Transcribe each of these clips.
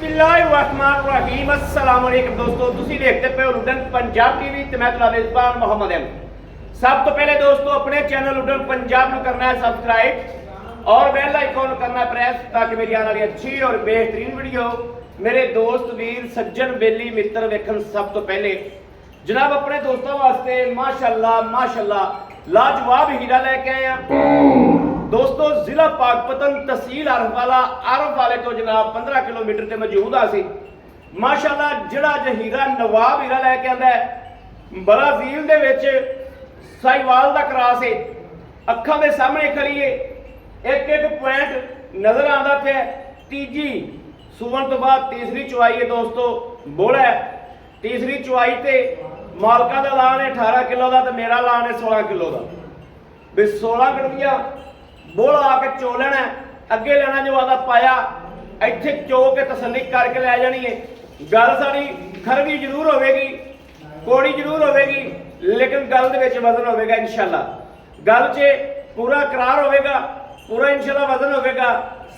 बिस्मिल्लाहिर्रहमानिर्रहीम अस्सलाम वालेकुम दोस्तों ਤੁਸੀਂ ਦੇਖਦੇ ਪਏ ਹੋ ਲੁਡਨ ਪੰਜਾਬ ਟੀਵੀ ਤੇ ਮੈਂ ਤੁਹਾਡਾ ਮੇਜ਼ਬਾਨ ਮੁਹੰਮਦ ਅਹਿਮਦ। ਸਭ ਤੋਂ ਪਹਿਲੇ ਦੋਸਤੋ ਆਪਣੇ ਚੈਨਲ ਲੁਡਨ ਪੰਜਾਬ ਨੂੰ ਕਰਨਾ ਹੈ ਸਬਸਕ੍ਰਾइब और बेल आइकॉन करना प्रेस ताकि मेरी आने वाली अच्छी और बेहतरीन वीडियो मेरे दोस्त वीर सज्जन बेली मित्र वेखन सब तो पहले जनाब अपने दोस्तों वास्ते माशाअल्लाह लाजवाब हीरा लेके आए हैं दोस्तों। जिला पाकपतन तहसील आरफ वाले तो जनाब 15 किलोमीटर से मौजूद आसी माशाअल्लाह जिहड़ा ज हीरा नवाब हीरा लेके आंदा है ब्राजील दे विच साहिवाल दा क्रॉस है अखां दे सामने खड़ीए एक एक पॉइंट नजर आता पे तीजी सुवन तो बाद तीसरी चुवाई है दोस्तों बोला है तीसरी चुवाई ते मालका का लान है 18 किलो का तो मेरा लान है 16 किलो का भी 16 कड़विया बोल आके चो लेना अगे लेना जो आदा पाया इत्थे चो के तसल्ली करके लै जानी है। गल साड़ी खरवी जरूर होगी कोड़ी जरूर होगी लेकिन गल दे विच वजन होगा इंशाल्लाह गल च पूरा करार होगा पूरा इंशाल्लाह वजन होगा।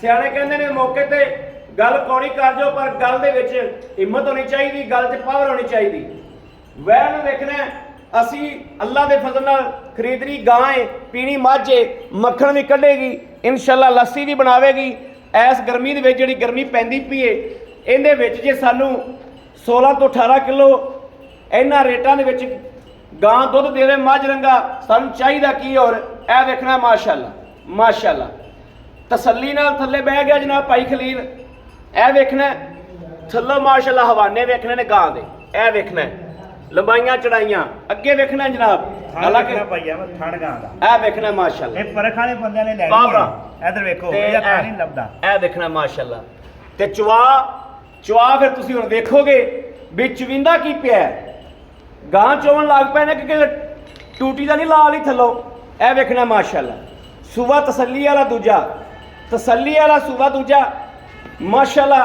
सियाने कहते हैं मौके ते गल कौड़ी कर जाओ पर गल दे विच हिम्मत होनी चाहिए गल च पावर होनी चाहिए। वह नूं देखना असी अल्लाह के फजल नाल खरीदनी गां है पीनी मझ है मक्खन भी कढ़ेगी इंशाल्लाह लस्सी भी बनावेगी। इस गर्मी दे विच जिहड़ी गर्मी पैंदी पई है इहदे विच जे सानू 16 तो 18 किलो इन्हां रेटां दे विच गां दुध देवे मझ रंगा सानू चाहिदा की और ए देखना माशाअल्लाह तसल्ली नाल थल्ले बह गया जनाब भाई खलील ए देखना थल्लो माशाअल्लाह हवाने देखने ने गां दे ए देखना लंबाइयां चढ़ाइयां अगे देखना जनाब हालांकि भाईया थण गां दा ए देखना माशाअल्लाह ए परख वाले बंदे ने लेनी है इधर देखो ये थण नहीं लभदा ए देखना माशाअल्लाह ते चवा फिर तुसी हुण देखोगे भी चविंदा की पिया गां चोवन लग पे ने कि टूटी दा नहीं लाल ही थल्लो ए देखना माशाअल्लाह सूबा तसल्ली वाला दूजा तसल्ली वाला सूबा दूजा माशाअल्लाह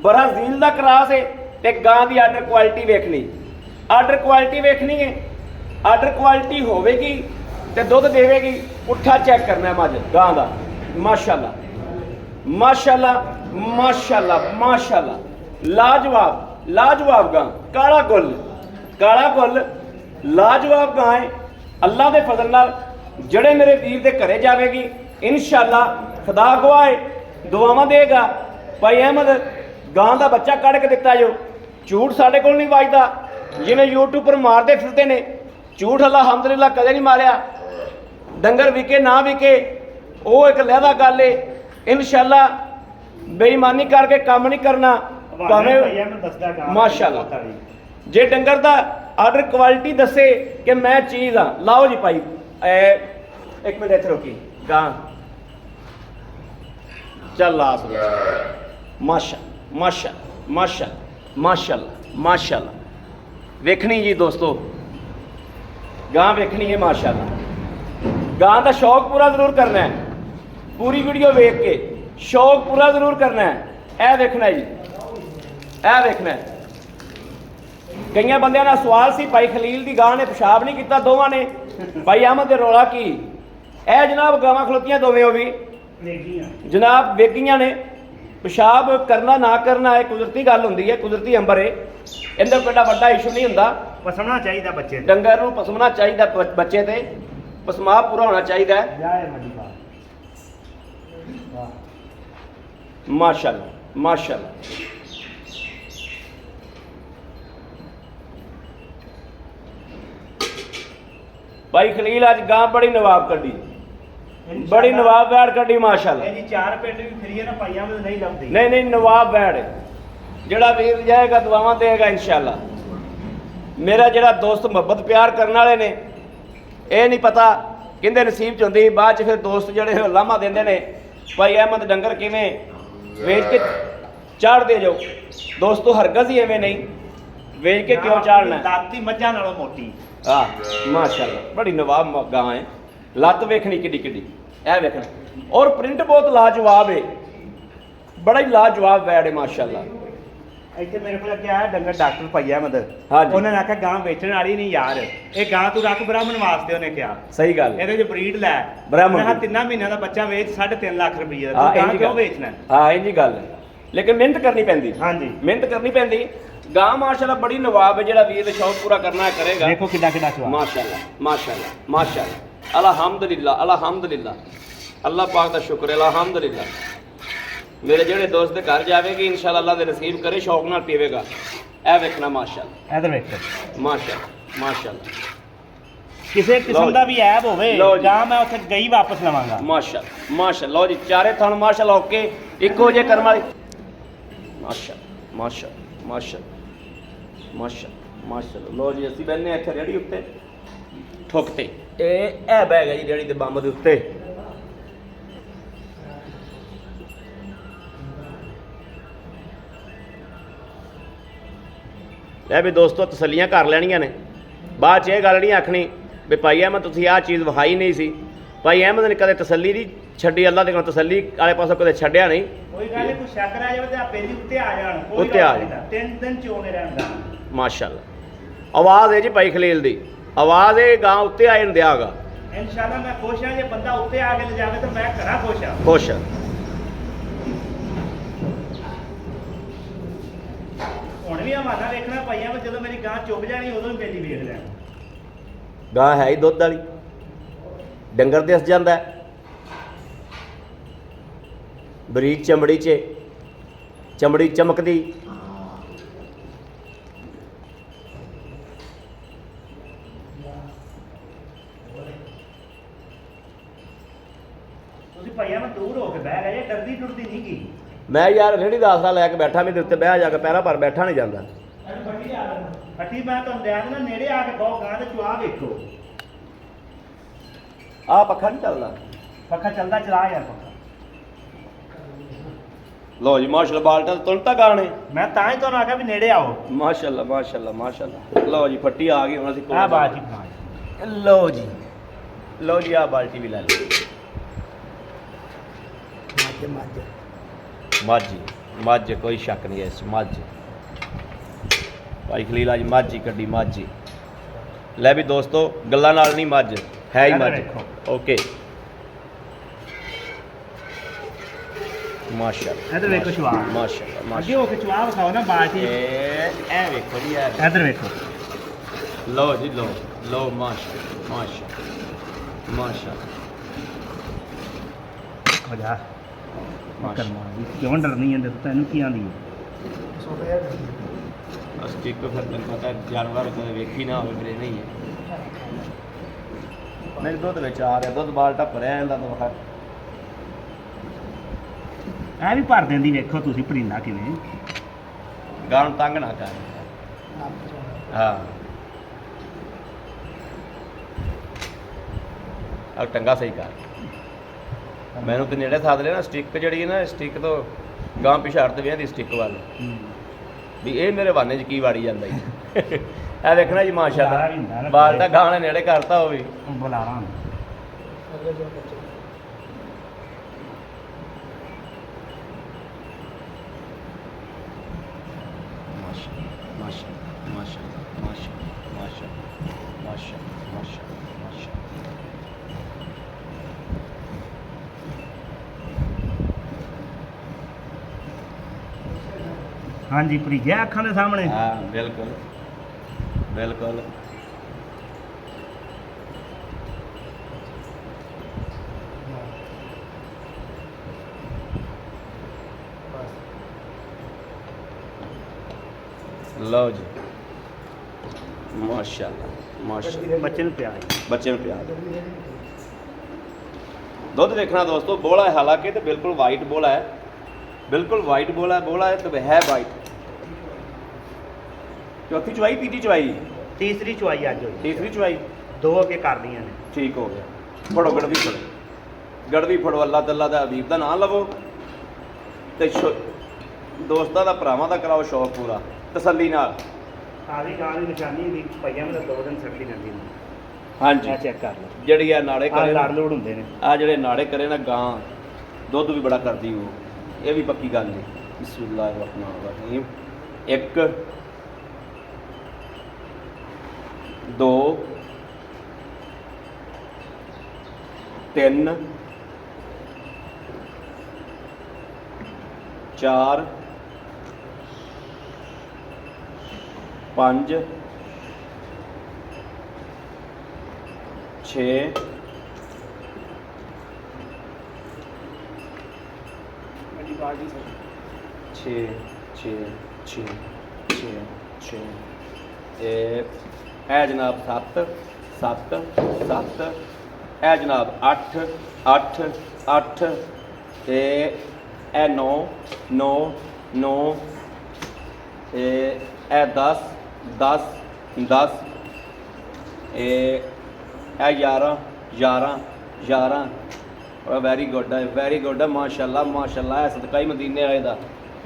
ब्राजील दा क्रॉस है ते गां दी आर्डर क्वालिटी वेखनी आर्डर क्वालिटी वेखनी है आर्डर क्वालिटी होवेगी ते दुध देवेगी पुट्ठा चेक करना है मझ गां दा माशाअल्लाह लाजवाब गां काला गुल लाजवाब गां है अल्लाह के फजल नाल जड़े मेरे वीर दे घरे जाएगी इंशाअल्लाह खुदा गवाह दुआवां देगा। भाई अहमद गां दा बच्चा कढ़ के दिता जो झूठ साडे कोल नहीं वजदा जिवें यूट्यूब पर मारते फिरते ने झूठ अल्हम्दुलिल्लाह कदे नहीं मारिया डंगर विके ना विके वो एक लहदा गल है इंशाअल्लाह बेईमानी करके काम नहीं करना माशाअल्लाह जे डंगर दा आर्डर क्वालिटी दसे कि मैं चीज़ हाँ लाओ जी भाई एक मिनट इत्थे रोकी गां चल लास माशाअल्लाह वेखनी जी दोस्तों गां वेखनी है माशाअल्लाह गां का शौक पूरा जरूर करना है पूरी वीडियो वेख के शौक पूरा जरूर करना है। ए देखना जी ए देखना है कई बंद का सवाल सी भाई खलील की गां ने पेशाब नहीं किया दोवां ने भाई अहमद दे रौला की ए जनाब गावां खलोतियां दोवें वो भी जनाब वेगियां ने पेशाब करना ना करना है कुदरती गल हुंदी है कुदरती अंबर है इहदा कोई बड़ा इशू नहीं हुंदा पसमना चाहिए बच्चे डंगर नूं पसमना चाहिए बच्चे ते पसमाब पूरा होना चाहिए माशाअल्लाह भाई खलील आज गां बड़ी नवाब कड्डी बड़ी नवाब बैड़ कड्डी माशाअल्लाह जी चार पिंड भी फिरी है ना भाईया में नहीं लभदी नहीं नवाब बैड़ जेड़ा वीर जाएगा दुआवां देगा इंशाअल्लाह। मेरा जेड़ा दोस्त मुहब्बत प्यार करने वाले ने ये नहीं पता किंदे नसीब च हुंदी बाद च फिर दोस्त जेड़े लामा देंदे ने भाई अहमद डंगर किवें वेच के चाड़ दे जाओ दोस्तों हरगज ही एवें नहीं वेच के क्यों चाड़ना दाती मज्जां नालों मोटी हाँ माशाअल्लाह बड़ी नवाब गां है लत्त वेखनी किड्डी ए वेखना और प्रिंट बहुत लाजवाब है बड़ा ही लाजवाब बैड है माशाअल्लाह। इतने मेरे को क्या है डंगर डॉक्टर भैया मदद हाँ जी उन्होंने आख्या गां बेचने वाली नहीं यार ये गां तू रख ब्राह्मण वास्ते उन्हें क्या सही गल ਇਹਦੇ ਚ ਬਰੀਡ ਲੈ ब्राह्मण 3 ਮਹੀਨਿਆਂ ਦਾ ਬੱਚਾ ਵੇਚ 3.5 ਲੱਖ ਰੁਪਏ ਦਾ ਤੂੰ ਗਾਂ ਕਿਉਂ ਵੇਚਣਾ हाँ इंजी गल है ਲੇਕਿਨ ਮਿਹਨਤ ਕਰਨੀ ਪੈਂਦੀ। ਹਾਂਜੀ ਮਿਹਨਤ ਕਰਨੀ ਪੈਂਦੀ। ਗਾਂ ਮਾਸ਼ਾਅੱਲਾ ਬੜੀ ਨਵਾਬ ਹੈ, ਜਿਹੜਾ ਵੀਰ ਸ਼ੌਕ ਪੂਰਾ ਕਰਨਾ ਕਰੇਗਾ। ਦੇਖੋ ਕਿੱਡਾ ਕਿੱਡਾ ਚਵਾ। ਮਾਸ਼ਾਅੱਲਾ ਮਾਸ਼ਾਅੱਲਾ ਮਾਸ਼ਾਅੱਲਾ ਅਲਹਮਦੁਲਿल्लाह ਅਲਹਮਦੁਲਿल्लाह ਅੱਲਾਹ ਪਾਕ ਦਾ ਸ਼ੁਕਰ ਹੈ ਅਲਹਮਦੁਲਿल्लाह। ਮੇਰੇ ਜਿਹੜੇ ਦੋਸਤ ਦੇ ਘਰ ਜਾਵੇਗੀ ਇਨਸ਼ਾਅੱਲਾ ਅੱਲਾਹ ਦੇ ਨਸੀਬ ਕਰੇ ਸ਼ੌਕ ਨਾਲ ਪੀਵੇਗਾ। ਇਹ ਵੇਖਣਾ ਮਾਸ਼ਾਅੱਲਾ ਇਧਰ ਵੇਖੋ ਮਾਸ਼ਾਅੱਲਾ ਮਾਸ਼ਾਅੱਲਾ। ਕਿਸੇ ਕਿਸਮ ਦਾ ਵੀ ਐਬ ਹੋਵੇ ਜਾਂ ਮੈਂ ਉੱਥੇ ਗਈ ਵਾਪਸ ਲਵਾਂਗਾ। ਮਾਸ਼ਾਅੱਲਾ ਮਾਸ਼ਾਅੱਲਾ। ਲਓ ਜੀ ਚਾਰੇ ਥਣ ਮਾਸ਼ਾਅੱਲਾ ਓਕੇ ਇੱਕੋ ਜਿਹੇ ਕਰਮ ਵਾਲੇ। ਮਾਸ਼ਾਅੱਲਾ ਮਾਸ਼ਾਅੱਲਾ ਮਾਸ਼ਾਅੱਲਾ ਮਾਸ਼ਾਅੱਲਾ ਮਾਸ਼ਾਅੱਲਾ। ਲਓ ਜੀ ਅਸੀਂ ਬੈਠੇ ਇੱਥੇ ਰੇੜੀ ਉੱਤੇ ਠੁੱਕ ਤੇ ਇਹ ਬੈਗ ਹੈ ਜੀ ਰੇੜੀ ਦੇ ਬੰਬ ਦੇ ਉੱਤੇ। ਇਹ ਵੀ ਦੋਸਤੋ ਤਸੱਲੀਆਂ ਕਰ ਲੈਣੀਆਂ ਨੇ। ਬਾਅਦ 'ਚ ਇਹ ਗੱਲ ਨਹੀਂ ਆਖਣੀ ਵੀ ਭਾਈ ਅਹਿਮਦ ਤੁਸੀਂ ਆਹ ਚੀਜ਼ ਵਿਖਾਈ ਨਹੀਂ ਸੀ। ਭਾਈ ਅਹਿਮਦ ਨੇ ਕਦੇ ਤਸੱਲੀ ਨਹੀਂ ਛੱਡੀ, ਅੱਲਾਹ ਦੇ ਕੋਲ ਤਸੱਲੀ ਵਾਲੇ ਪਾਸੋਂ ਕਦੇ ਛੱਡਿਆ ਨਹੀਂ। ਕੋਈ ਗੱਲ ਨਹੀਂ, ਕੋਈ ਸ਼ੱਕ ਰਹਿ ਜਾਵੇ ਤੇ ਆਪੇ ਜੀ ਉੱਤੇ ਆ ਜਾਣ। ਕੋਈ ਉੱਤੇ ਆ ਗੱਲ ਨਹੀਂ, 3 ਦਿਨ ਚੋਣੇ ਰਹਿੰਦਾ। ਮਾਸ਼ਾਅੱਲਾ ਆਵਾਜ਼ ਹੈ ਜੀ ਭਾਈ ਖਲੀਲ ਦੀ, ਆਵਾਜ਼ ਇਹ ਗਾਂ ਉੱਤੇ ਆ ਜਾਂਦੇ ਆਗਾ। ਇਨਸ਼ਾਅੱਲਾ ਮੈਂ ਖੁਸ਼ ਹਾਂ, ਜੇ ਬੰਦਾ ਉੱਤੇ ਆ ਕੇ ਲਿਜਾਵੇ ਤਾਂ ਮੈਂ ਘਰਾਂ ਖੁਸ਼ ਹਾਂ। ਖੁਸ਼ ਹੁਣ ਵੀ ਹਮਾਰਾ ਵੇਖਣਾ ਪਈਆਂ ਵਾ, ਜਦੋਂ ਮੇਰੀ ਗਾਂ ਚੁੱਕ ਜਾਣੀ ਉਦੋਂ ਹੀ ਪਹਿਲੀ ਵੇਖ ਲੈਣਾ। ਗਾਂ ਹੈ ਹੀ ਦੁੱਧ ਵਾਲੀ, ਡੰਗਰ ਦਿਸ ਜਾਂਦਾ ਹੈ। ਬਰੀਕ ਚਮੜੀ 'ਚ ਚਮੜੀ ਚਮਕਦੀ। ਤੁਸੀਂ ਭਾਈਆਂ ਮੈਂ ਦੂਰ ਹੋ ਕੇ ਬਹਿ ਗਏ, ਡਰਦੀ ਡੁਰਦੀ ਨਹੀਂ ਗਈ। ਮੈਂ ਯਾਰ ਰੇੜੀ ਦਾ ਆਸਰਾ ਲੈ ਕੇ ਬੈਠਾ, ਮੇਰੇ ਉੱਤੇ ਬਹਿ ਜਾ ਕੇ ਪੈਰਾਂ ਪਰ ਬੈਠਾ ਨਹੀਂ ਜਾਂਦਾ। ਅੱਠੀ ਮੈਂ ਤੁਹਾਨੂੰ ਦਿਆ ਦੇਣਾ, ਨੇੜੇ ਆ ਕੇ ਬਹੁਤ ਗਾਂ ਤੇ ਚੁਆ ਵੇਖੋ। ਆਹ ਪੱਖਾ ਨਹੀਂ ਚੱਲਦਾ। ਪੱਖਾ ਚੱਲਦਾ, ਚਲਾ ਯਾਰ ਪੱਖਾ। ਲਓ ਜੀ ਮਾਸ਼ਾਅੱਲਾ ਬਾਲਟਾ ਤੁਰੰਤ ਗਾਣੇ। ਮੈਂ ਤਾਂ ਹੀ ਤੁਹਾਨੂੰ ਆਖਿਆ ਵੀ ਨੇੜੇ ਆਓ। ਮਾਸ਼ਾਅੱਲਾ ਮਾਸ਼ਾਅੱਲਾ ਮਾਸ਼ਾਅੱਲਾ। ਲਓ ਜੀ ਫੱਟੀ ਆ ਗਈ ਹੁਣ ਅਸੀਂ ਆਹ ਬਾਜੀ ਬਣਾ। ਲਓ ਜੀ ਲਓ ਜੀ ਆਹ ਬਾਲਟੀ ਵੀ ਲੈ ਲਓ। ਮਾਝੀ ਮੱਝ ਕੋਈ ਸ਼ੱਕ ਨਹੀਂ ਹੈ ਇਸ ਮੱਝ। ਭਾਈ ਖਲੀਲ ਅੱਜ ਮੱਝ ਹੀ ਕੱਢੀ ਮਾਝੀ। ਲੈ ਵੀ ਦੋਸਤੋ ਗੱਲਾਂ ਨਾਲ ਨਹੀਂ, ਮੱਝ ਹੈ ਹੀ ਮੱਝ। ਓਕੇ ਮਾਸ਼ਾਅੱਲਾ ਇਧਰ ਵੇਖੋ ਚੁਆ। ਮਾਸ਼ਾਅੱਲਾ ਅੱਗੇ ਹੋ ਕੇ ਚੁਆ ਵਿਖਾਓ ਨਾ ਬਾਜੀ। ਇਹ ਵੇਖੋ ਜੀ ਇਹ ਇਧਰ ਵੇਖੋ। ਲਓ ਜੀ ਲਓ ਲਓ ਮਾਸ਼ਾਅੱਲਾ ਮਾਸ਼ਾਅੱਲਾ ਮਾਸ਼ਾਅੱਲਾ। ਹੋ ਜਾ ਕਰਨਾ ਕਿਉਂ ਡਰਨੀ ਹੈ? ਦੱਸ ਤੈਨੂੰ ਕੀ ਆਂਦੀ ਹੈ? ਸਟਿਕ ਫਿਰ ਤੈਨੂੰ ਪਤਾ ਜਾਨਵਰ ਕਦੇ ਵੇਖੀ ਨਾ ਹੋਵੇ, ਮੇਰੇ ਨਹੀਂ ਹੈ। ਮੇਰੇ ਦੁੱਧ ਵਿੱਚ ਆ ਰਿਹਾ, ਦੁੱਧ ਬਾਲਟਾ ਭਰਿਆ ਜਾਂਦਾ ਤਾਂ ਇਹ ਵੀ ਭਰ ਦਿੰਦੀ, ਵੇਖੋ ਤੁਸੀਂ ਪਰੀਂਦਾ ਕਿਵੇਂ। ਗਾਂ ਨੂੰ ਤੰਗ ਨਾ ਕਰ। ਹਾਂ ਆ ਟੰਗਾ ਸਹੀ ਕਰ। ਮੈਨੂੰ ਤੇ ਨੇੜੇ ਸਾਧ ਲਿਆ ਨਾ, ਸਟਿਕ ਜਿਹੜੀ ਹੈ ਨਾ, ਸਟਿਕ ਤੋਂ ਗਾਂ ਪਿਛਾੜ ਤੇ ਵੇਂਦੀ ਸਟਿਕ ਵੱਲ ਵੀ ਇਹ ਮੇਰੇ ਬਾਨੇ 'ਚ ਕੀ ਵਾੜੀ ਜਾਂਦਾ ਜੀ। ਇਹ ਵੇਖਣਾ ਜੀ ਮਾਸ਼ਾਅੱਲਾ ਬਾਲਟਾ ਗਾਂ ਨੇ ਨੇੜੇ ਕਰਤਾ ਹੋਵੇ। ਬੁਲਾਣਾ ਹਾਂਜੀ ਭਰੀਜਿਆ ਅੱਖਾਂ ਦੇ ਸਾਹਮਣੇ। ਹਾਂ ਬਿਲਕੁਲ ਬਿਲਕੁਲ। ਲਓ ਜੀ ਮਾਸ਼ਾਅੱਲਾ ਮਾਸ਼ਾਅੱਲਾ। ਬੱਚੇ ਨੂੰ ਪਿਆਰ ਬੱਚੇ ਨੂੰ ਪਿਆਰ। ਦੁੱਧ ਵੇਖਣਾ ਦੋਸਤੋ ਬੋਲਾ ਹੈ, ਹਾਲਾਂਕਿ ਤੇ ਬਿਲਕੁਲ ਵਾਈਟ ਬੋਲਾ ਹੈ, ਬਿਲਕੁਲ ਵਾਈਟ ਬੋਲਾ ਹੈ ਤੇ ਹੈ ਵਾਈਟ। ਚੌਥੀ ਚਵਾਈ ਤੀਜੀ ਚਵਾਈ ਤੀਸਰੀ ਚੁਆਈ ਅੱਜ ਹੋਈ। ਤੀਸਰੀ ਚਵਾਈ 2 ਅੱਗੇ ਕਰਦੀਆਂ ਨੇ। ਠੀਕ ਹੋ ਗਿਆ। ਫੜੋ ਗੜਵੀ ਫੜੋ, ਗੜਵੀ ਫੜੋ। ਅੱਲਾ ਤੱਲਾ ਦਾ ਹਬੀਬ ਦਾ ਨਾਂ ਲਵੋ ਤੇ ਦੋਸਤਾਂ ਦਾ ਭਰਾਵਾਂ ਦਾ ਕਰਾਓ ਸ਼ੌਕ ਪੂਰਾ ਤਸੱਲੀ ਨਾਲ। ਸਾਰੀ ਗਾਂ ਦੀ ਨਿਸ਼ਾਨੀ ਵੀ ਪਈਆਂ ਮੇਰੇ 2 ਦਿਨ ਛੱਡਦੀ ਰਹਿੰਦੀ ਨੇ। ਹਾਂਜੀ ਇਹ ਚੈੱਕ ਕਰ ਲਓ, ਜਿਹੜੀ ਆ ਨਾੜੇ ਆਹ ਕਰੇ ਲੜ ਲੋੜ ਹੁੰਦੇ ਨੇ। ਆ ਜਿਹੜੇ ਨਾੜੇ ਕਰੇ ਨਾ ਗਾਂ ਦੁੱਧ ਵੀ ਬੜਾ ਕਰਦੀ ਉਹ, ਇਹ ਵੀ ਪੱਕੀ ਗੱਲ ਨਹੀਂ। ਬਿਸਮਿਲ੍ਲਾਹਿਰ ਰਹਿਮਾਨਿਰ ਰਹੀਮ। 1 2 3 4 5 6 6 6 6 6 6 ਇਹ ਜਨਾਬ 7 7 7 ਇਹ ਜਨਾਬ 8 8 8 ਤੇ ਇਹ 9 9 9 ਤੇ ਇਹ 10 10 10 ਇਹ 11 11 11 ਵੈਰੀ ਗੁੱਡ ਹੈ ਮਾਸ਼ਾਅੱਲਾ ਮਾਸ਼ਾਅੱਲਾ ਇਹ ਸਦਕਾ ਹੀ ਮਦੀਨੇ ਵਾਲੇ ਦਾ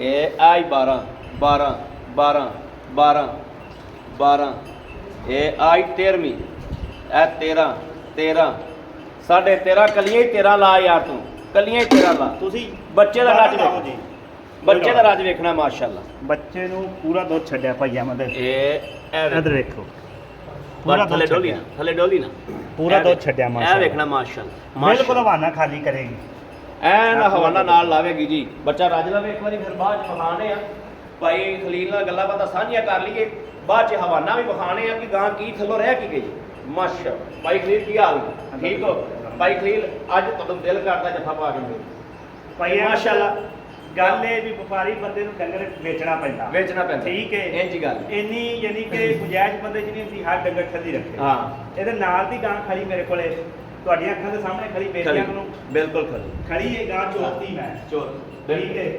ਇਹ ਆਈ 12 12 12 12 12 ਇਹ ਆਈ 13ਵੀਂ ਇਹ 13 13 ਸਾਢੇ 13 ਕਲੀਆਂ ਹੀ 13 ਲਾ ਯਾਰ ਤੂੰ ਕਲੀਆਂ ਹੀ 13 ਲਾ ਤੁਸੀਂ ਬੱਚੇ ਦਾ ਰਾਜ ਲਾਓ ਵੇਖੋ ਜੀ ਬੱਚੇ ਦਾ ਰਾਜ ਵੇਖਣਾ ਮਾਸ਼ਾਅੱਲਾ ਬੱਚੇ ਨੂੰ ਪੂਰਾ ਦੁੱਧ ਛੱਡਿਆ ਭਾਈਆ ਮਦੇ ਇਹ ਇਧਰ ਵੇਖੋ ਪੂਰਾ ਥੱਲੇ ਡੋਲੀ ਨਾ ਥੱਲੇ ਡੋਲੀ ਨਾ ਪੂਰਾ ਦੁੱਧ ਛੱਡਿਆ ਇਹ ਮਾਸ਼ਾਅੱਲਾ ਵੇਖਣਾ ਮਾਸ਼ਾਅੱਲਾ ਬਿਲਕੁਲ ਹਵਾਨਾ ਖਾਲੀ ਕਰੇਗੀ ਐਨ ਹਵਾਨਾ ਨਾਲ ਲਾਵੇਗੀ ਜੀ ਬੱਚਾ ਰੱਜ ਲਵੇ ਇੱਕ ਵਾਰੀ ਫਿਰ ਬਾਅਦ ਚ ਵਿਖਾਣੇ ਆ ਭਾਈ ਖਲੀਲ ਨਾਲ ਗੱਲਾਂ ਬਾਤਾਂ ਸਾਂਝੀਆਂ ਕਰ ਲਈਏ ਬਾਅਦ ਚ ਹਵਾਨਾ ਵੀ ਵਿਖਾਣੇ ਆ ਕਿ ਗਾਂ ਕੀ ਥੱਲੋਂ ਰਹਿ ਕੀ ਗਈ ਮਾਸ਼ਾ ਭਾਈ ਖਲੀਲ ਕੀ ਹਾਲ ਨੇ? ਠੀਕ ਹੋ ਭਾਈ ਖਲੀਲ ਅੱਜ ਤੁਹਾਨੂੰ ਦਿਲ ਕਰਦਾ ਜੱਫਾ ਪਾ ਕੇ ਮੇਰੇ ਭਾਈ ਮਾਸ਼ਾਅੱਲਾ ਗੱਲ ਇਹ ਵੀ ਵਪਾਰੀ ਬੰਦੇ ਨੂੰ ਡੰਗਰ ਵੇਚਣਾ ਪੈਂਦਾ ਵੇਚਣਾ ਪੈਂਦਾ ਠੀਕ ਹੈ ਇੰਜ ਹੀ ਗੱਲ ਇੰਨੀ ਯਾਨੀ ਕਿ ਗੁੰਜਾਇਸ਼ ਬੰਦੇ ਜਿਹਨੀ ਹੁੰਦੀ ਹਰ ਡੰਗਰ ਥੱਲੀ ਰੱਖੇ ਹਾਂ ਇਹਦੇ ਨਾਲ ਦੀ ਗਾਂ ਖੜੀ ਮੇਰੇ ਕੋਲੇ ਤੁਹਾਡੀਆਂ ਅੱਖਾਂ ਦੇ ਸਾਹਮਣੇ ਖੜੀ ਬੇਟੀਆਂ ਨੂੰ ਬਿਲਕੁਲ ਖਲੀ ਖੜੀ ਇਹ ਗਾਂ ਚੋਤੀ ਮੈਂ ਚੋਰ ਠੀਕ ਹੈ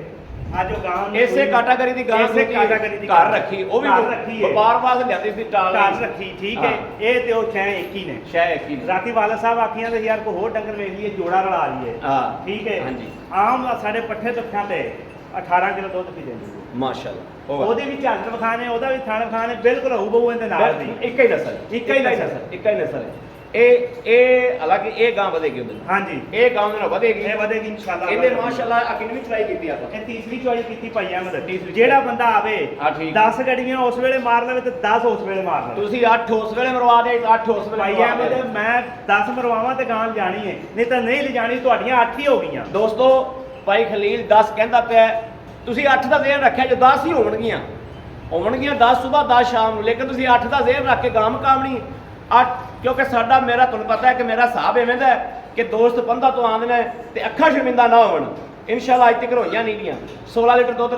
ਅੱਜ ਉਹ ਗਾਂ ਨੂੰ ਇਸੇ ਕਾਟਾਗਰੀ ਦੀ ਗਾਂ ਇਸੇ ਕਾਟਾਗਰੀ ਦੀ ਘਰ ਰੱਖੀ ਉਹ ਵੀ ਘਰ ਰੱਖੀ ਹੈ ਵਪਾਰ ਵਾਸਤੇ ਲਿਆਂਦੀ ਸੀ ਟਾਲ ਘਰ ਰੱਖੀ ਠੀਕ ਹੈ ਇਹ ਤੇ ਉਹ ਛੇ ਇੱਕ ਹੀ ਨੇ ਸ਼ਾਇ ਕੀ ਰਾਤੀ ਵਾਲਾ ਸਾਹਿਬ ਆਖੀਆਂ ਤੇ ਯਾਰ ਕੋਈ ਹੋਰ ਡੰਗਰ ਵੇਖ ਲਈਏ ਜੋੜਾ ਰਲਾ ਲਈਏ ਹਾਂ ਠੀਕ ਹੈ ਹਾਂਜੀ ਆਮ ਸਾਡੇ ਪੱਠੇ ਤੁੱਖਾਂ ਤੇ 18 ਕਿਲੋ ਦੁੱਧ ਪੀ ਜਾਂਦੀ ਹੈ ਮਾਸ਼ਾਅੱਲਾ ਉਹਦੇ ਵੀ ਝਾਂਜ ਵਿਖਾਣੇ ਉਹਦਾ ਵੀ ਥਣ ਵਿਖਾਣੇ ਬਿਲਕੁਲ ਹੂ ਬਹੂ ਇਹਦੇ ਨਾਲ ਦੀ ਇੱਕ ਹੀ ਨਸਲ ਇੱਕ ਹੀ ਨਸਲ। ਇੱਕ ਹੀ ਨਸਲ ਹੈ ਇਹ ਹਾਲਾਂਕਿ ਇਹ ਗਾਂ ਵਧੇਗੀ ਉਹਦੇ ਨਾਲ ਹਾਂਜੀ ਇਹ ਗਾਂ ਦੇ ਨਾਲ ਵਧੇਗੀ ਇਹ ਵਧੇਗੀ ਇਨਸ਼ਾਅੱਲਾ ਇਹਦੇ ਮਾਸ਼ਾਅੱਲਾ ਅਕਿਨਵੀਂ ਚੜਾਈ ਕੀਤੀ ਆਪਾਂ ਇਹ ਤੀਸਰੀ ਚੋਰੀ ਕੀਤੀ ਭਾਈ ਅਹਿਮਦ ਤੀਸਰੀ ਜਿਹੜਾ ਬੰਦਾ ਆਵੇ ਹਾਂ, ਠੀਕ। 10 ਗੱਡੀਆਂ ਉਸ ਵੇਲੇ ਮਾਰ ਲਵੇ ਤੇ 10 ਉਸ ਵੇਲੇ ਮਾਰ ਲਵੇ ਤੁਸੀਂ 8 ਉਸ ਵੇਲੇ ਮਰਵਾ ਦੇ 8 ਉਸ ਵੇਲੇ ਭਾਈ ਮਰਵਾ ਦੇ। ਅਹਿਮਦ ਮੈਂ 10 ਮਰਵਾਵਾਂ ਤੇ ਗਾਂ ਜਾਣੀ ਹੈ ਨਹੀਂ ਤਾਂ ਨਹੀਂ ਲਿਜਾਣੀ ਤੁਹਾਡੀਆਂ 8 ਹੀ ਹੋ ਗਈਆਂ ਦੋਸਤੋ ਭਾਈ ਖਲੀਲ 10 ਕਹਿੰਦਾ ਪਿਆ ਤੁਸੀਂ 8 ਦਾ ਜ਼ੇਨ ਰੱਖਿਆ ਜੋ 10 ਹੀ ਹੋਣਗੀਆਂ 10 ਸਵੇਰ 10 ਸ਼ਾਮ ਨੂੰ ਲੇਕਿਨ ਤੁਸੀਂ 8 ਦਾ ਜ਼ੇਨ ਰੱਖ ਕੇ ਗਾਂ ਮੁਕਾਮਣੀ 8 ਕਿਉਂਕਿ ਸਾਡਾ ਮੇਰਾ ਤੁਹਾਨੂੰ ਪਤਾ ਹੈ ਕਿ ਮੇਰਾ ਹਿਸਾਬ ਐਵੇਂ ਦਾ ਹੈ ਕਿ ਦੋਸਤ ਪੰਧਾ ਤੋਂ ਆਉਂਦੇ ਨੇ ਤੇ ਅੱਖਾਂ ਸ਼ਰਮਿੰਦਾ ਨਾ ਹੋਣ ਇਨਸ਼ਾਅੱਲਾ ਅੱਜ ਤੱਕ ਹੋਈਆਂ ਨਹੀਂ ਦੀਆਂ 16 ਲੀਟਰ ਦੁੱਧ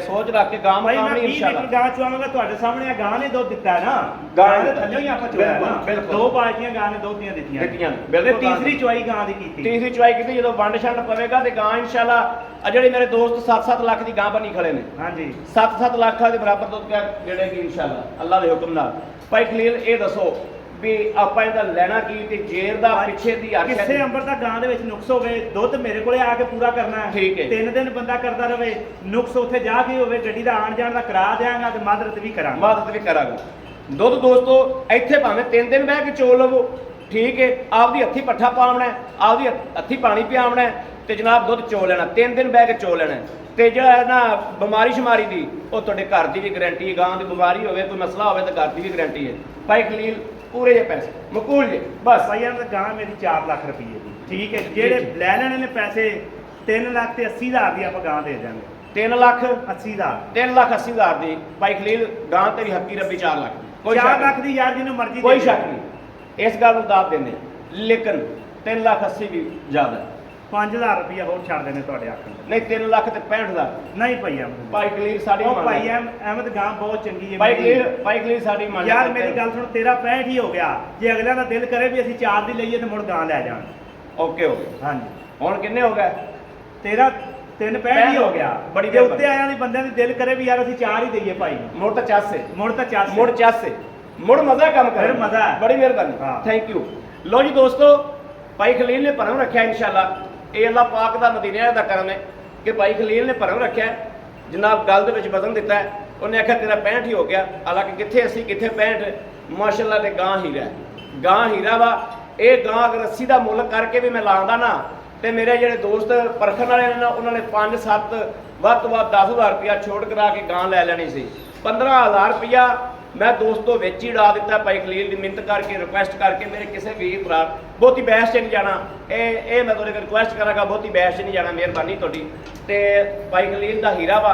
ਸੋਚ ਰੱਖ ਕੇ ਗਾਂ ਭਾਈ ਮੈਂ ਮੁਕਾਮਣੀ 20 ਇਨਸ਼ਾਅੱਲਾ ਲੀਟਰ ਗਾਂ ਚੁਆਵਾਂਗਾ ਤੁਹਾਡੇ ਸਾਹਮਣੇ ਆ ਗਾਂ ਨੇ ਦੁੱਧ ਦਿੱਤਾ ਹੈ ਨਾ ਗਾਂ ਗਾਂ ਨੇ ਦੇ ਥੱਲੇ ਹੀ ਆਪਾਂ ਚੁਆਇਆ ਨਾ ਬਿਲਕੁਲ। ਦੋ ਬਾਲਟੀਆਂ ਗਾਂ ਨੇ ਦੁੱਧ ਦੀਆਂ ਦਿੱਤੀਆਂ ਦਿੱਤੀਆਂ ਨੇ, ਤੇ ਬਿਲਕੁਲ ਗਾਂ ਤੀਸਰੀ ਚੁਆਈ ਗਾਂ ਦੀ ਕੀਤੀ ਤੀਸਰੀ ਚੁਆਈ ਕੀਤੀ ਜਦੋਂ ਵੰਡ ਛੰਡ ਪਵੇਗਾ ਤੇ ਗਾਂ ਇਨਸ਼ਾਅੱਲਾ ਆ ਜਿਹੜੇ ਮੇਰੇ ਦੋਸਤ 7-7 ਲੱਖ ਦੀ ਗਾਂ ਬਣੀ ਖੜੇ ਨੇ ਹਾਂਜੀ 7-7 ਲੱਖਾਂ ਦੇ ਬਰਾਬਰ ਦੁੱਧ ਕਿਆ ਜਿਹੜੇ ਕਿ ਇਨਸ਼ਾਅੱਲਾ ਅੱਲਾਹ ਦੇ ਹੁਕਮ ਨਾਲ ਭਾਈ ਖਲੀਲ ਇਹ ਦੱਸੋ ਵੀ ਆਪਾਂ ਇਹਦਾ ਲੈਣਾ ਕੀ ਤੇ ਜੇਰ ਦਾ ਪਿੱਛੇ ਦੀ ਆਖਿਆ ਕਿਸੇ ਅੰਬਰ ਦਾ ਗਾਂ ਦੇ ਵਿੱਚ ਨੁਕਸ ਹੋਵੇ ਦੁੱਧ ਮੇਰੇ ਕੋਲੇ ਆ ਕੇ ਪੂਰਾ ਕਰਨਾ ਹੈ ਠੀਕ ਹੈ। 3 ਦਿਨ ਬੰਦਾ ਕਰਦਾ ਰਵੇ ਨੁਕਸ ਉੱਥੇ ਜਾ ਕੇ ਹੋਵੇ ਗੱਡੀ ਦਾ ਆਣ ਜਾਣ ਦਾ ਕਰਾ ਦਿਆਂਗਾ ਤੇ ਮਦਦ ਵੀ ਕਰਾਂਗਾ ਮਦਦ ਵੀ ਕਰਾਂਗਾ ਦੁੱਧ ਦੋਸਤੋ ਇੱਥੇ ਭਾਵੇਂ 3 ਦਿਨ ਬਹਿ ਕੇ ਚੋ ਲਵੋ ਠੀਕ ਹੈ ਆਪਦੀ ਹੱਥੀ ਪੱਠਾ ਪਾਉਣਾ ਹੈ ਆਪਦੀ ਹੱਥੀ ਪਾਣੀ ਪਿਆਉਣਾ ਹੈ ਤੇ ਜਨਾਬ ਦੁੱਧ ਚੋ ਲੈਣਾ 3 ਦਿਨ ਬਹਿ ਕੇ ਚੋ ਲੈਣਾ ਹੈ। ਤੇ ਜਿਹੜਾ ਹੈ ਨਾ ਬਿਮਾਰੀ ਸ਼ਮਾਰੀ ਦੀ ਉਹ ਤੁਹਾਡੇ ਘਰ ਦੀ ਵੀ ਗਾਰੰਟੀ ਹੈ ਗਾਂ ਦੀ ਬਿਮਾਰੀ ਹੋਵੇ ਕੋਈ ਮਸਲਾ ਹੋਵੇ ਤਾਂ ਘਰ ਦੀ ਵੀ ਗਾਰੰਟੀ ਹੈ ਭਾਈ ਖਲੀਲ ਪੂਰੇ ਜੇ ਪੈਸੇ ਮਕੂਲ ਜੇ ਬਸ ਭਾਈ ਯਾਰ ਗਾਂ ਮੇਰੀ 4 ਲੱਖ ਰੁਪਏ ਦੀ ਠੀਕ ਹੈ ਜਿਹੜੇ ਲੈ ਲੈਣੇ ਨੇ ਪੈਸੇ 3 ਲੱਖ ਤੇ 80 ਹਜ਼ਾਰ ਦੀ ਆਪਾਂ ਗਾਂ ਦੇ ਦਿਆਂਗੇ 3 ਲੱਖ 80 ਹਜ਼ਾਰ 3 ਲੱਖ 80 ਹਜ਼ਾਰ ਦੀ ਭਾਈ ਖਲੀਲ ਗਾਂ ਤੇਰੀ ਹੱਕੀ ਰੱਬੀ 4 ਲੱਖ ਕੋਈ 4 ਸ਼ੱਕ ਲੱਖ ਦੀ ਯਾਰ ਜਿਹਨੂੰ ਮਰਜ਼ੀ ਕੋਈ ਦੇ ਸ਼ੱਕ ਨਹੀਂ ਇਸ ਗੱਲ ਨੂੰ ਦਾਤ ਦਿੰਦੇ ਲੇਕਿਨ 3 ਲੱਖ 80 ਵੀ ਜ਼ਿਆਦਾ ਹੈ। 5000 ਰੁਪਏ ਹੋਰ ਛੱਡ ਦੇਣੇ ਤੁਹਾਡੇ ਆਖਣ ਨਹੀਂ 3 ਲੱਖ ਤੇ 65000 ਨਹੀਂ ਭਾਈ ਅਹਿਮਦ ਭਾਈ ਖਲੀਲ ਸਾਡੀ ਉਹ ਮੰਨ ਭਾਈ ਅਹਿਮਦ ਗਾਂ ਬਹੁਤ ਚੰਗੀ ਹੈ ਭਾਈ ਮੇਰੀ। ਖਲੀਲ ਸਾਡੀ ਮੰਨ ਯਾਰ ਮੇਰੀ ਗੱਲ ਸੁਣ ਤੇਰਾ 65 ਹੀ ਹੋ ਗਿਆ ਜੇ ਅਗਲਿਆਂ ਦਾ ਦਿਲ ਕਰੇ ਵੀ ਅਸੀਂ 4 ਦੀ ਲਈਏ ਤੇ ਮੁੜ ਗਾਂ ਲੈ ਜਾਣ ਓਕੇ ਹੋ ਗਏ ਹਾਂਜੀ ਹੁਣ ਕਿੰਨੇ ਹੋ ਗਏ ਤੇਰਾ 365 ਹੀ ਹੋ ਗਿਆ ਬੜੀ ਜੇ ਮਿਹਰਬਾਨੀ। ਉੱਤੇ ਆਇਆਂ ਦੀ ਬੰਦਿਆਂ ਦੀ ਦਿਲ ਕਰੇ ਵੀ ਯਾਰ ਅਸੀਂ 4 ਹੀ ਦਈਏ ਭਾਈ ਨੂੰ ਮੁੜ ਤਾਂ ਚਾਸੇ ਮੁੜ ਤਾਂ 4 ਮੁੜ ਚਾਸੇ ਮੁੜ ਮਜ਼ਾ ਕੰਮ ਕਰ ਫਿਰ ਮਜ਼ਾ ਹੈ। ਬੜੀ ਮਿਹਰਬਾਨੀ ਹਾਂ। ਥੈਂਕ ਯੂ ਲੋ ਜੀ ਦੋਸਤੋ ਭਾਈ ਖਲੀਲ ਨੇ ਭਰਮ ਰੱਖਿਆ ਇਨਸ਼ਾਅੱਲਾ ਇਹ ਅੱਲਾਹ ਪਾਕ ਦਾ ਮਦੀਨੇ ਦਾ ਕਰਮ ਹੈ ਕਿ ਭਾਈ ਖਲੀਲ ਨੇ ਭਰਮ ਰੱਖਿਆ ਜਨਾਬ ਗੱਲ ਦੇ ਵਿੱਚ ਵਜ਼ਨ ਦਿੱਤਾ ਹੈ ਉਹਨੇ ਆਖਿਆ ਤੇਰਾ 65 ਹੀ ਹੋ ਗਿਆ ਹਾਲਾਂਕਿ ਕਿੱਥੇ 80 ਕਿੱਥੇ 65 ਮਾਸ਼ਾਅੱਲਾ ਤੇ ਗਾਂ ਹੀਰਾ ਹੈ ਗਾਂ ਹੀਰਾ ਵਾ ਇਹ ਗਾਂ ਅਗਰ 80 ਦਾ ਮੁੱਲ ਕਰਕੇ ਵੀ ਮੈਂ ਲਾਉਂਦਾ ਨਾ ਤੇ ਮੇਰੇ ਜਿਹੜੇ ਦੋਸਤ ਪਰਖਣ ਵਾਲੇ ਨੇ ਨਾ ਉਹਨਾਂ ਨੇ 5-7 ਵੱਧ ਤੋਂ ਵੱਧ 10,000 ਰੁਪਇਆ ਛੋੜ ਕਰਾ ਕੇ ਗਾਂ ਲੈ ਲੈਣੀ ਸੀ 15,000 ਰੁਪਇਆ ਮੈਂ ਦੋਸਤੋ ਵਿੱਚ ਹੀ ਉਡਾ ਦਿੱਤਾ ਭਾਈ ਖਲੀਲ ਦੀ ਮਿੰਤ ਕਰਕੇ ਰਿਕੁਐਸਟ ਕਰਕੇ ਮੇਰੇ ਕਿਸੇ ਵੀ ਭਰਾ ਬਹੁਤੀ ਬਹਿਸ 'ਚ ਨਹੀਂ ਜਾਣਾ ਇਹ ਮੈਂ ਤੁਹਾਡੇ ਕੋਲ ਰਿਕੁਐਸਟ ਕਰਾਂਗਾ ਬਹੁਤੀ ਬਹਿਸ 'ਚ ਨਹੀਂ ਜਾਣਾ ਮਿਹਰਬਾਨੀ ਤੁਹਾਡੀ ਤੇ ਭਾਈ ਖਲੀਲ ਦਾ ਹੀਰਾ ਵਾ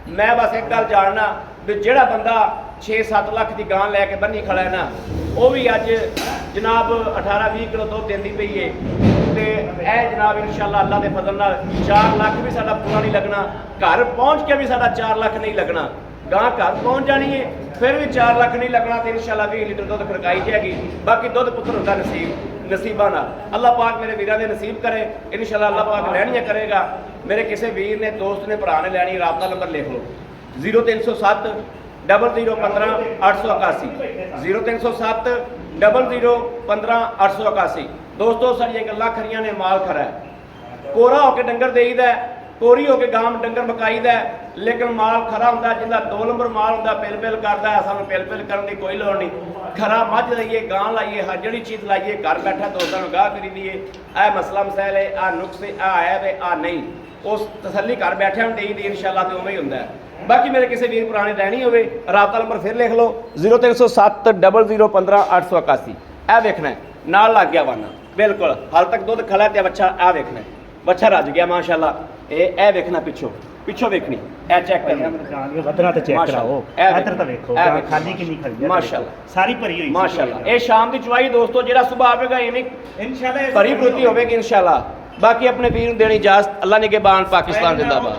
ਮੈਂ ਬਸ ਇੱਕ ਗੱਲ ਜਾਣਨਾ ਵੀ ਜਿਹੜਾ ਬੰਦਾ 6-7 ਲੱਖ ਦੀ ਗਾਂ ਲੈ ਕੇ ਬੰਨੀ ਖੜਾ ਹੈ ਨਾ, ਉਹ ਵੀ ਅੱਜ ਜਨਾਬ 18-20 ਕਿਲੋ ਦੁੱਧ ਦਿੰਦੀ ਪਈ ਏ। ਤੇ ਇਹ ਜਨਾਬ ਇਨਸ਼ਾਅੱਲਾ ਅੱਲਾ ਦੇ ਫਜ਼ਲ ਨਾਲ 4 ਲੱਖ ਵੀ ਸਾਡਾ ਪੂਰਾ ਨਹੀਂ ਲੱਗਣਾ, ਘਰ ਪਹੁੰਚ ਕੇ ਵੀ ਸਾਡਾ 4 ਲੱਖ ਨਹੀਂ ਲੱਗਣਾ। ਗਾਂ ਘਰ ਪਹੁੰਚ ਜਾਣੀ ਹੈ ਫਿਰ ਵੀ 4 ਲੱਖ ਨਹੀਂ ਲੱਗਣਾ, ਤੇ ਇਨਸ਼ਾਅੱਲਾ 20 ਲੀਟਰ ਦੁੱਧ ਖੜਕਾਈ ਜਾਏਗੀ। ਬਾਕੀ ਦੁੱਧ ਪੁੱਤਰ ਹੁੰਦਾ ਨਸੀਬਾਂ ਨਾਲ। ਅੱਲਾਹ ਪਾਕ ਮੇਰੇ ਵੀਰਾਂ ਦੇ ਨਸੀਬ ਕਰੇ, ਇਨਸ਼ਾਅੱਲਾ ਅੱਲਾਹ ਪਾਕ ਲੈਣੀਆਂ ਕਰੇਗਾ। ਮੇਰੇ ਕਿਸੇ ਵੀਰ ਨੇ, ਦੋਸਤ ਨੇ, ਭਰਾ ਨੇ ਲੈਣੀ, ਰਾਬਤਾ ਨੰਬਰ ਲਿਖ ਲਓ 0307 0015 881 0307 0015 881। ਦੋਸਤੋ ਸਾਡੀਆਂ ਗੱਲਾਂ ਖਰੀਆਂ ਨੇ, ਮਾਲ ਖਰਾ ਹੈ। ਕੋਰਾ ਹੋ ਕੇ ਡੰਗਰ ਦੇਈਦਾ, ਕੋਰੀ ਹੋ ਕੇ ਗਾਂ ਡੰਗਰ ਮਕਾਈਦਾ, ਲੇਕਿਨ ਮਾਲ ਖਰਾ ਹੁੰਦਾ। ਜਿੰਦਾ 2 ਨੰਬਰ ਮਾਲ ਹੁੰਦਾ ਪਿਲ ਪਿਲ ਕਰਦਾ ਹੈ, ਸਾਨੂੰ ਪਿਲ ਪਿਲ ਕਰਨ ਦੀ ਕੋਈ ਲੋੜ ਨਹੀਂ। ਖਰਾ ਮੱਝ ਲਈਏ, ਗਾਂ ਲਾਈਏ, ਹਰ ਜਿਹੜੀ ਚੀਜ਼ ਲਾਈਏ, ਘਰ ਬੈਠਾ ਦੋਸਤਾਂ ਨੂੰ ਗਾਹ ਕਰੀ ਦੀਏ। ਇਹ ਮਸਲਾ ਮਸੈਲ ਹੈ, ਆਹ ਨੁਕਸ ਆ ਹੈ ਤੇ ਆ ਨਹੀਂ, ਉਸ ਤਸੱਲੀ ਘਰ ਬੈਠਿਆਂ ਨੂੰ ਦੇਈ ਦੀ ਇਨਸ਼ਾਅੱਲਾ, ਤੇ ਉਵੇਂ ਹੀ ਹੁੰਦਾ ਹੈ। ਬਾਕੀ ਮੇਰੇ ਕਿਸੇ ਵੀਰ ਪੁਰਾਣੇ ਲੈਣੀ ਹੋਵੇ, ਰਾਬਤਾ ਨੰਬਰ ਫਿਰ ਲਿਖ ਲਓ 0307 0015 881। ਇਹ ਵੇਖਣਾ ਹੈ, ਨਾਲ ਲੱਗ ਗਿਆ ਵਾਨਾ ਬਿਲਕੁਲ, ਹਾਲ ਤੱਕ ਦੁੱਧ ਖਲਾ ਤੇ ਬੱਚਾ ਆ ਵੇਖਣਾ, ਬੱਚਾ ਰੱਜ ਗਿਆ ਮਾਸ਼ਾਅੱਲਾ। ਇਹ ਵੇਖਣਾ ਪਿੱਛੋਂ ਵੇਖਣੀ, ਇਹ ਚੈੱਕ ਕਰਨੀ ਵਧਣਾ ਤੇ ਚੈੱਕ ਕਰਾਓ। ਇੱਧਰ ਤਾਂ ਵੇਖੋ ਖਾਲੀ ਕਿੰਨੀ ਖੜੀ ਹੈ ਮਾਸ਼ਾਅੱਲਾ, ਸਾਰੀ ਭਰੀ ਹੋਈ ਮਾਸ਼ਾਅੱਲਾ। ਇਹ ਸ਼ਾਮ ਦੀ ਚੁਆਈ ਦੋਸਤੋ, ਜਿਹੜਾ ਸੁਬਾਹ ਆਵੇਗਾ ਇਵੇਂ ਇਨਸ਼ਾਅੱਲਾ ਭਰੀ ਭਰਤੀ ਹੋਵੇਗੀ ਇਨਸ਼ਾਅੱਲਾ। ਬਾਕੀ ਆਪਣੇ ਵੀਰ ਨੂੰ ਦੇਣੀ ਇਜਾਜ਼ਤ। ਅੱਲਾ ਨਿਗਹਿਬਾਨ, ਪਾਕਿਸਤਾਨ ਜ਼ਿੰਦਾਬਾਦ।